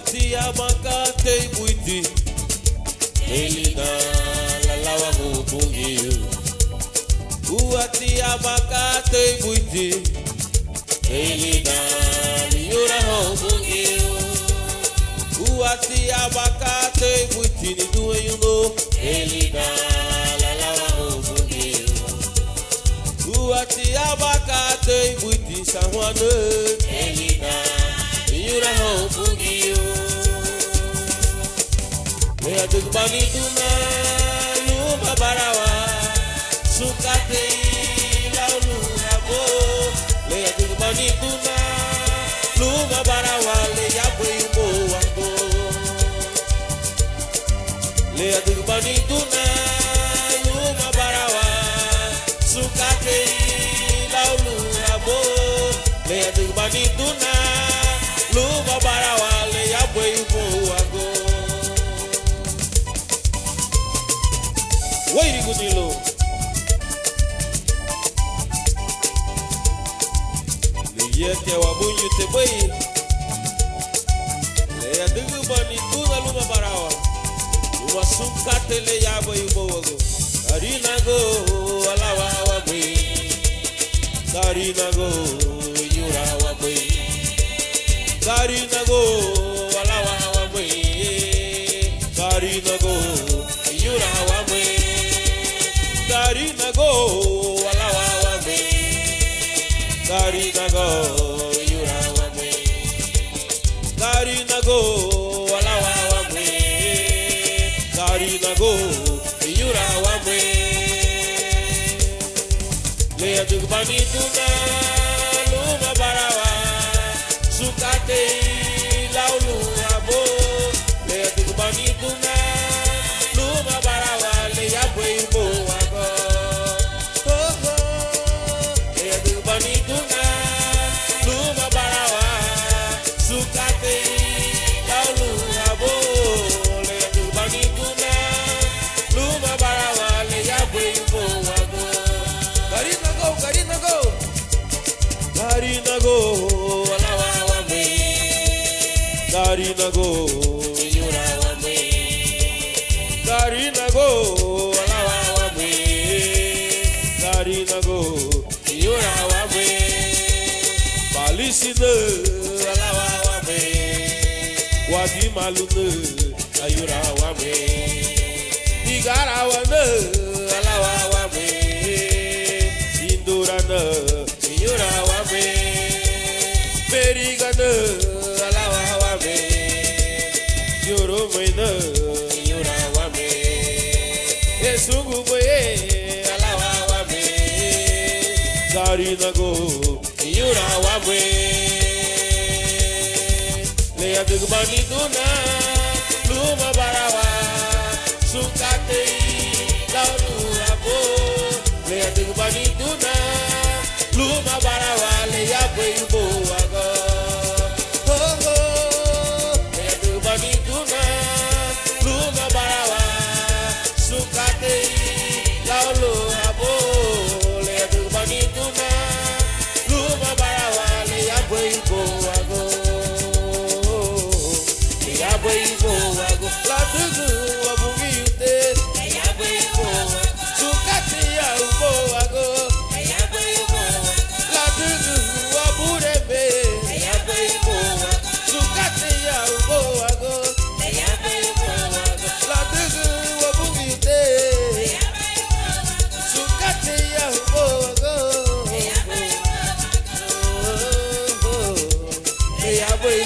Uati abakate buiti Elina lalawa hubungi Uati abakate buiti Elina liura hubungi Uati abakate buiti ni duwe yuno Elina lalawa hubungi Uati abakate buiti sahwane Elina liura hubungi Lea tukbani tuna luma barawa Sukate laulu rabo Lea tukbani tuna luma barawa Lea bwimo wango Lea tukbani tuna luma barawa Sukate laulu rabo Lea tukbani tuna luma barawa Lea bwimo wango Wairi gunilo Liyete wabunyu tebei Leya dugu bani tuna luma barawa Luma sukate le yabo yubo wago Karina go alawa wabui Karina go yura wabui Karina go alawa wabui Karina go yura wabui Karina go alawa wabui Karina go yura wabui Karina go alawa wabui Karina go yura wabui Lea tukbani tuna luma barawa Sukate laulu rabo Lea tukbani tuna luma barawa Lea bwebo wago Lea tukbani tuna luma barawa Sukate laulu rabo Lea tukbani tuna luma barawa Lea bwebo wago Karina go, Karina go Karina go, alawa wame Karina go, yura wame Karina go, alawa wame Karina go, yura wame Balisine, alawa wame Wadi malune, ayura wame Igara wane, alawa wame Indurana, yura wame Berigana, alawa wame Yoro maina, yura wame Esungu boye, alawa wame Karina go, yura wame Lea tukbani tuna, luma barawa Sukate, laulu rabo Lea tukbani tuna Luma barawa Lea bwebo wago Lea tukbani tuna Luma barawa Sukate laulu rabo Lea tukbani tuna Luma barawa Lea bwebo wago Lea bwebo wago La tugu wabungi yute Lea bwebo wago Sukate ya ubo wago Boy,